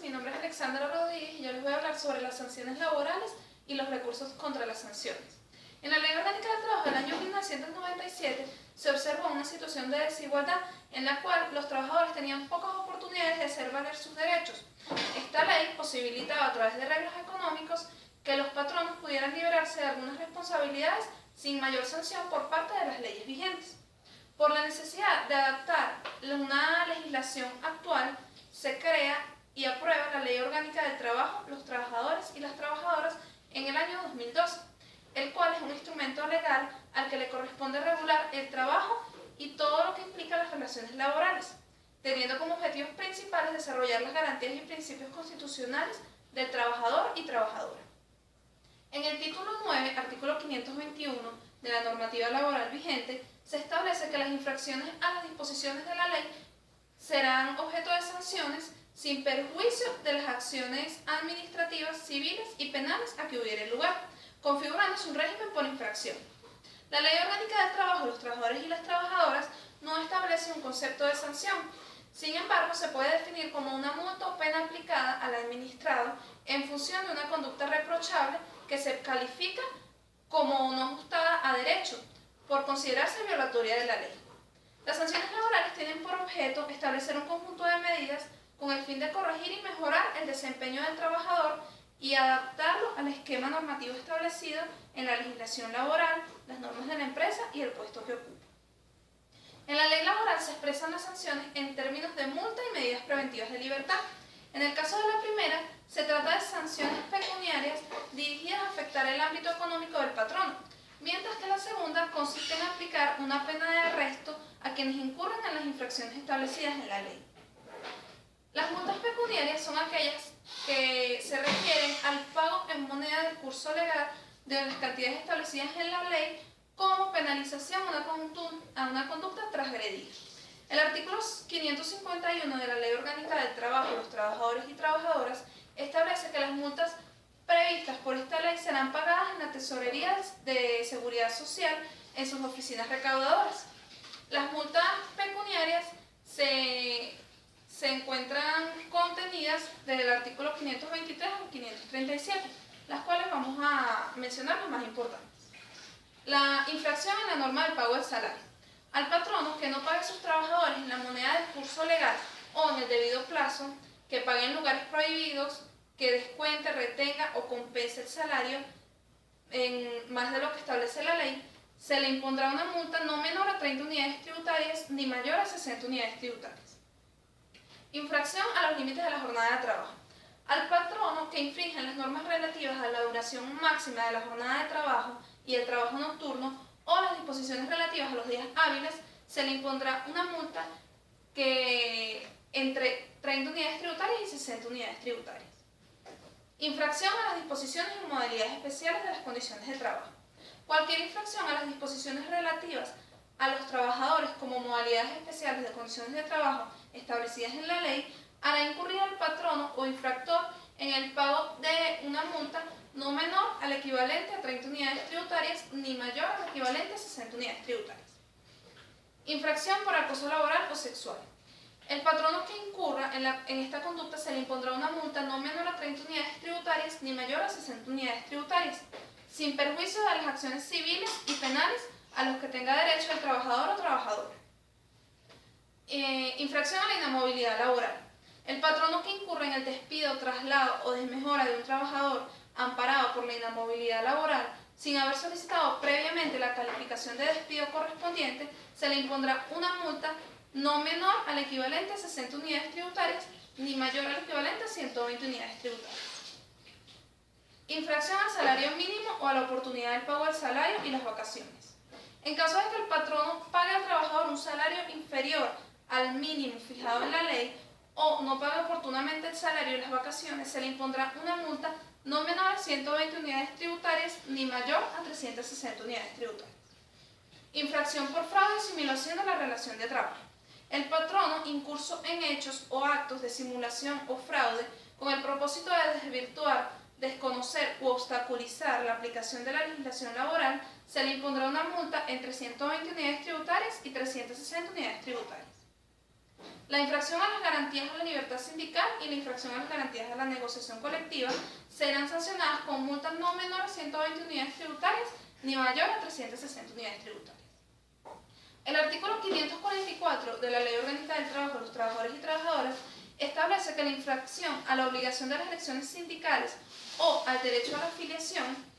mi nombre es Alexandra Rodríguez y yo les voy a hablar sobre las sanciones laborales y los recursos contra las sanciones. En la Ley Orgánica del Trabajo del año 1997 se observó una situación de desigualdad en la cual los trabajadores tenían pocas oportunidades de hacer valer sus derechos. Esta ley posibilitaba a través de arreglos económicos que los patronos pudieran liberarse de algunas responsabilidades sin mayor sanción por parte de las leyes vigentes. Por la necesidad de adaptar una legislación actual, se crea y aprueba la Ley Orgánica del Trabajo, los trabajadores y las trabajadoras en el año 2012, el cual es un instrumento legal al que le corresponde regular el trabajo y todo lo que implica las relaciones laborales, teniendo como objetivos principales desarrollar las garantías y principios constitucionales del trabajador y trabajadora. En el título 9, artículo 521 de la normativa laboral vigente, se establece que las infracciones a las disposiciones de la ley serán objeto de sanciones sin perjuicio de las acciones administrativas, civiles y penales a que hubiere lugar, configurándose un régimen por infracción. La Ley Orgánica del Trabajo, los trabajadores y las trabajadoras no establece un concepto de sanción. Sin embargo, se puede definir como una multa o pena aplicada al administrado en función de una conducta reprochable que se califica como no ajustada a derecho, por considerarse violatoria de la ley. Las sanciones laborales tienen por objeto establecer un conjunto de medidas con el fin de corregir y mejorar el desempeño del trabajador y adaptarlo al esquema normativo establecido en la legislación laboral, las normas de la empresa y el puesto que ocupa. En la ley laboral se expresan las sanciones en términos de multa y medidas preventivas de libertad. En el caso de la primera, se trata de sanciones pecuniarias dirigidas a afectar el ámbito económico del patrono, mientras que la segunda consiste en aplicar una pena de arresto a quienes incurren en las infracciones establecidas en la ley. Las multas pecuniarias son aquellas que se refieren al pago en moneda del curso legal de las cantidades establecidas en la ley como penalización a una conducta transgredida. El artículo 551 de la Ley Orgánica del Trabajo, los trabajadores y trabajadoras, establece que las multas previstas por esta ley serán pagadas en la Tesorería de Seguridad Social en sus oficinas recaudadoras. Las multas pecuniarias se encuentran contenidas desde el artículo 523 al 537, las cuales vamos a mencionar las más importantes. La infracción en la norma del pago del salario. Al patrono que no pague a sus trabajadores en la moneda del curso legal o en el debido plazo, que pague en lugares prohibidos, que descuente, retenga o compense el salario en más de lo que establece la ley, se le impondrá una multa no menor a 30 unidades tributarias ni mayor a 60 unidades tributarias. Infracción a los límites de la jornada de trabajo. Al patrono que infrinja las normas relativas a la duración máxima de la jornada de trabajo y el trabajo nocturno o las disposiciones relativas a los días hábiles, se le impondrá una multa que entre 30 unidades tributarias y 60 unidades tributarias. Infracción a las disposiciones y modalidades especiales de las condiciones de trabajo. Cualquier infracción a las disposiciones relativas a los trabajadores como modalidades especiales de condiciones de trabajo establecidas en la ley hará incurrir al patrono o infractor en el pago de una multa no menor al equivalente a 30 unidades tributarias ni mayor al equivalente a 60 unidades tributarias. Infracción por acoso laboral o sexual. El patrono que incurra en esta conducta se le impondrá una multa no menor a 30 unidades tributarias ni mayor a 60 unidades tributarias, sin perjuicio de las acciones civiles y penales a los que tenga derecho el trabajador o trabajadora. Infracción a la inamovilidad laboral. El patrono que incurre en el despido, traslado o desmejora de un trabajador amparado por la inamovilidad laboral sin haber solicitado previamente la calificación de despido correspondiente, se le impondrá una multa no menor al equivalente a 60 unidades tributarias ni mayor al equivalente a 120 unidades tributarias. Infracción al salario mínimo o a la oportunidad del pago del salario y las vacaciones. En caso de que el patrono pague al trabajador un salario inferior al mínimo fijado en la ley o no pague oportunamente el salario y las vacaciones, se le impondrá una multa no menor a 120 unidades tributarias ni mayor a 360 unidades tributarias. Infracción por fraude o simulación de la relación de trabajo. El patrono incurso en hechos o actos de simulación o fraude con el propósito de desvirtuar, desconocer u obstaculizar la aplicación de la legislación laboral, se le impondrá una multa entre 120 unidades tributarias y 360 unidades tributarias. La infracción a las garantías de la libertad sindical y la infracción a las garantías de la negociación colectiva serán sancionadas con multas no menores a 120 unidades tributarias ni mayor a 360 unidades tributarias. El artículo 544 de la Ley Orgánica del Trabajo de los Trabajadores y Trabajadoras establece que la infracción a la obligación de las elecciones sindicales o al derecho a la afiliación,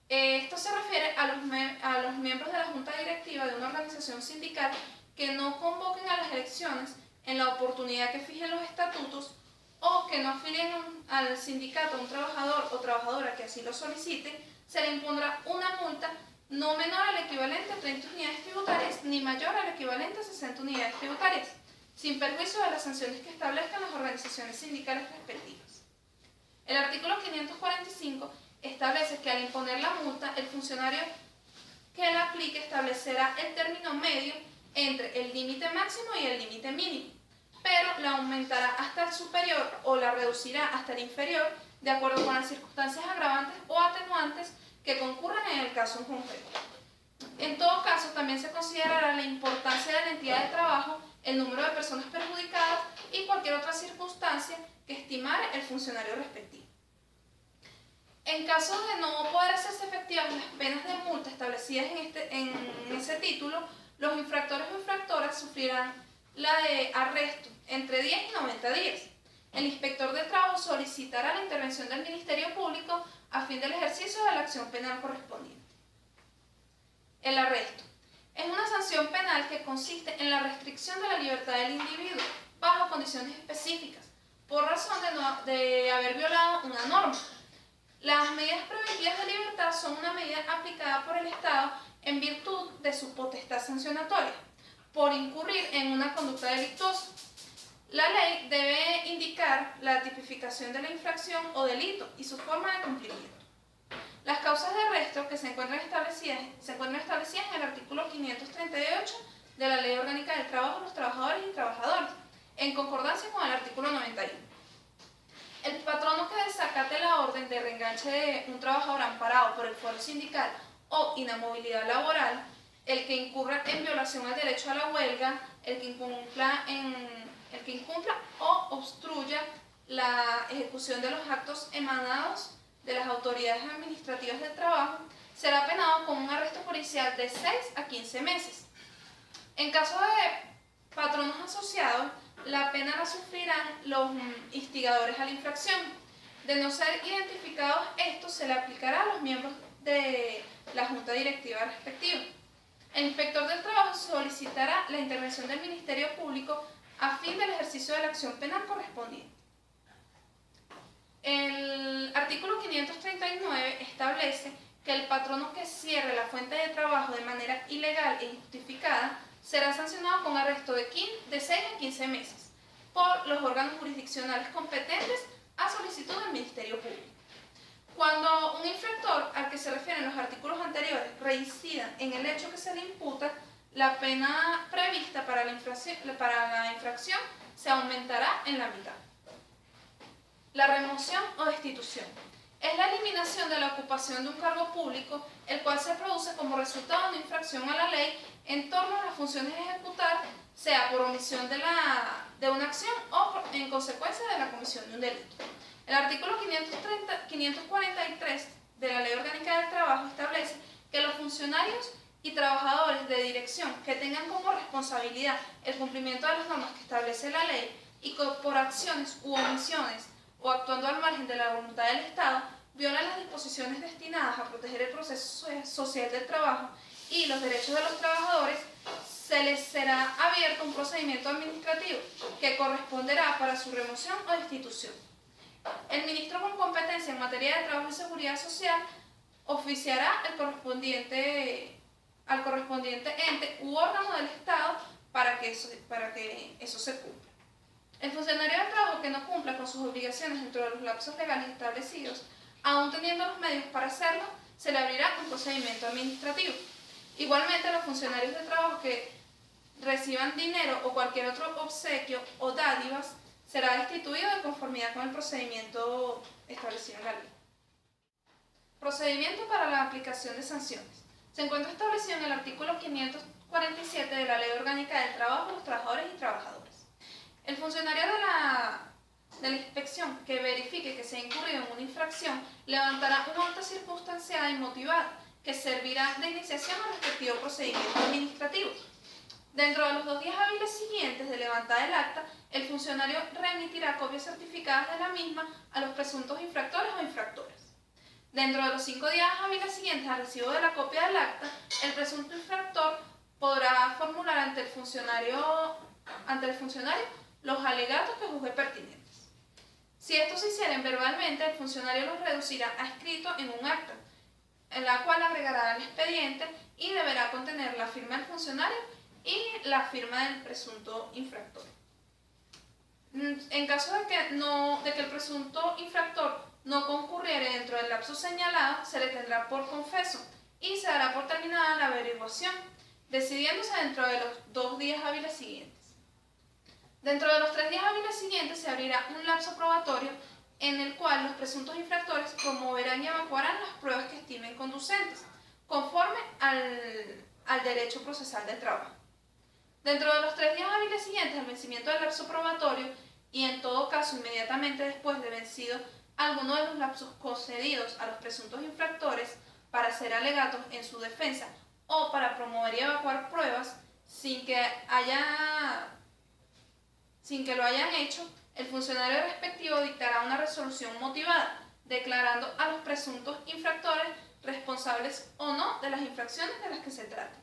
esto se refiere a los miembros de la Junta Directiva de una organización sindical que no convoquen a las elecciones en la oportunidad que fijen los estatutos o que no afilien al sindicato a un trabajador o trabajadora que así lo solicite, se le impondrá una multa no menor al equivalente a 30 unidades tributarias ni mayor al equivalente a 60 unidades tributarias, sin perjuicio de las sanciones que establezcan las organizaciones sindicales respectivas. El artículo 545 establece que al imponer la multa, el funcionario que la aplique establecerá el término medio entre el límite máximo y el límite mínimo, pero la aumentará hasta el superior o la reducirá hasta el inferior de acuerdo con las circunstancias agravantes o atenuantes que concurran en el caso en concreto. En todo caso, también se considerará la importancia de la entidad de trabajo, el número de personas perjudicadas y cualquier otra circunstancia que estimare el funcionario respectivo. En caso de no poder hacerse efectivas las penas de multa establecidas en ese título, los infractores o infractoras sufrirán la de arresto entre 10 y 90 días. El inspector de trabajo solicitará la intervención del Ministerio Público a fin del ejercicio de la acción penal correspondiente. El arresto es una sanción penal que consiste en la restricción de la libertad del individuo bajo condiciones específicas por razón de haber violado una norma. Las medidas preventivas de libertad son una medida aplicada por el Estado en virtud de su potestad sancionatoria por incurrir en una conducta delictuosa. La ley debe indicar la tipificación de la infracción o delito y su forma de cumplimiento. Las causas de arresto que se encuentran establecidas en el artículo 538 de la Ley Orgánica del Trabajo de los Trabajadores y Trabajadoras, en concordancia con el artículo 91. El patrono que desacate la orden de reenganche de un trabajador amparado por el fuero sindical o inamovilidad laboral, el que incurra en violación al derecho a la huelga, el que incumpla o obstruya la ejecución de los actos emanados de las autoridades administrativas del trabajo, será penado con un arresto policial de 6 a 15 meses. En caso de patronos asociados, la pena la sufrirán los instigadores a la infracción. De no ser identificados estos, se le aplicará a los miembros de la Junta Directiva respectiva. El inspector del trabajo solicitará la intervención del Ministerio Público a fin del ejercicio de la acción penal correspondiente. El artículo 539 establece que el patrono que cierre la fuente de trabajo de manera ilegal e injustificada será sancionado con arresto de 6 a 15 meses por los órganos jurisdiccionales competentes a solicitud del Ministerio Público. Cuando un infractor al que se refieren los artículos anteriores reincida en el hecho que se le imputa, la pena prevista para la infracción se aumentará en la mitad. La remoción o destitución es la eliminación de la ocupación de un cargo público, el cual se produce como resultado de una infracción a la ley en torno a las funciones a ejecutar, sea por omisión de una acción o en consecuencia de la comisión de un delito. El artículo 543 de la Ley Orgánica del Trabajo establece que los funcionarios y trabajadores de dirección que tengan como responsabilidad el cumplimiento de las normas que establece la ley y que por acciones u omisiones o actuando al margen de la voluntad del Estado, violan las disposiciones destinadas a proteger el proceso social del trabajo y los derechos de los trabajadores, se les será abierto un procedimiento administrativo que corresponderá para su remoción o destitución. El ministro con competencia en materia de trabajo y seguridad social oficiará al correspondiente ente u órgano del Estado para que eso se cumpla. El funcionario del trabajo que no cumpla con sus obligaciones dentro de los lapsos legales establecidos, aún teniendo los medios para hacerlo, se le abrirá un procedimiento administrativo. Igualmente, los funcionarios de trabajo que reciban dinero o cualquier otro obsequio o dádivas será destituido de conformidad con el procedimiento establecido en la ley. Procedimiento para la aplicación de sanciones. Se encuentra establecido en el artículo 547 de la Ley Orgánica del Trabajo de los Trabajadores y Trabajadoras. El funcionario de la inspección que verifique que se ha incurrido en una infracción levantará una acta circunstanciada y motivada que servirá de iniciación al respectivo procedimiento administrativo. Dentro de los 2 días hábiles siguientes de levantada el acta, el funcionario remitirá copias certificadas de la misma a los presuntos infractores o infractoras. Dentro de los 5 días hábiles siguientes al recibo de la copia del acta, el presunto infractor podrá formular ante el funcionario los alegatos que juzgue pertinentes. Si estos se hicieren verbalmente, el funcionario los reducirá a escrito en un acta, en la cual agregará el expediente y deberá contener la firma del funcionario y la firma del presunto infractor. En caso de que el presunto infractor no concurriere dentro del lapso señalado, se le tendrá por confeso y se dará por terminada la averiguación, decidiéndose dentro de los 2 días hábiles siguientes. Dentro de los 3 días hábiles siguientes se abrirá un lapso probatorio en el cual los presuntos infractores promoverán y evacuarán las pruebas que estimen conducentes, conforme al derecho procesal del trabajo. Dentro de los 3 días hábiles siguientes al vencimiento del lapso probatorio, y en todo caso inmediatamente después de vencido alguno de los lapsos concedidos a los presuntos infractores para ser alegatos en su defensa o para promover y evacuar pruebas sin que lo hayan hecho, el funcionario respectivo dictará una resolución motivada, declarando a los presuntos infractores responsables o no de las infracciones de las que se trate.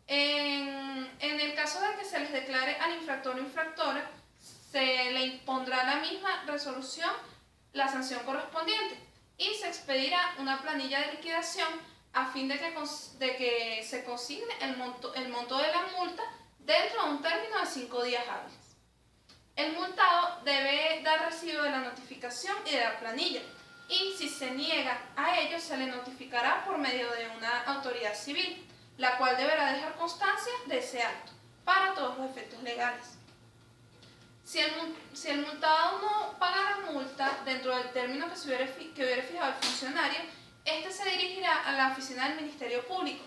En el caso de que se les declare al infractor o infractora, se le impondrá la misma resolución la sanción correspondiente y se expedirá una planilla de liquidación a fin de que se consigne el monto de la multa dentro de un término de 5 días hábiles. El multado debe dar recibo de la notificación y de la planilla, y si se niega a ello se le notificará por medio de una autoridad civil, la cual deberá dejar constancia de ese acto para todos los efectos legales. Si el multado no paga la multa dentro del término que hubiere fijado el funcionario, éste se dirigirá a la oficina del Ministerio Público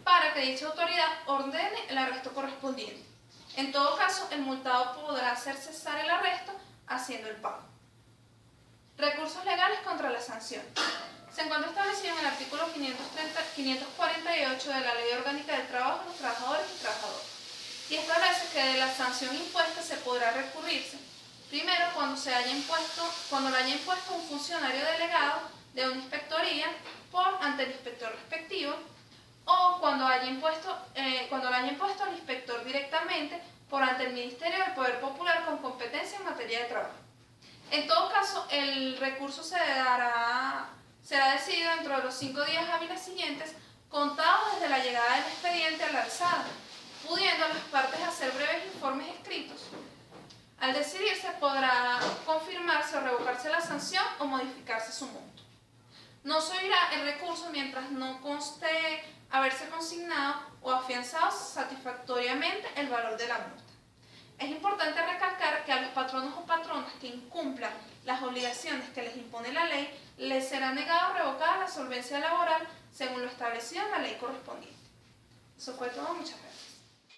para que dicha autoridad ordene el arresto correspondiente. En todo caso, el multado podrá hacer cesar el arresto haciendo el pago. Recursos legales contra las sanciones. Se encuentra establecido en el artículo 548 de la Ley Orgánica del Trabajo de los Trabajadores y Trabajadoras, y establece que de la sanción impuesta se podrá recurrirse, primero, cuando lo haya impuesto un funcionario delegado de una inspectoría ante el inspector respectivo, o cuando lo haya impuesto el inspector directamente ante el Ministerio del Poder Popular con competencia en materia de trabajo. En todo caso, el recurso será decidido dentro de los 5 días hábiles siguientes, contados desde la llegada del expediente a la alzada, pudiendo las partes hacer breves informes escritos. Al decidirse podrá confirmarse o revocarse la sanción o modificarse su monto. No se oirá el recurso mientras no conste haberse consignado o afianzado satisfactoriamente el valor de la multa. Es importante recalcar que a los patronos o patronas que incumplan las obligaciones que les impone la ley, les será negado o revocada la solvencia laboral según lo establecido en la ley correspondiente. Eso fue todo, muchas gracias.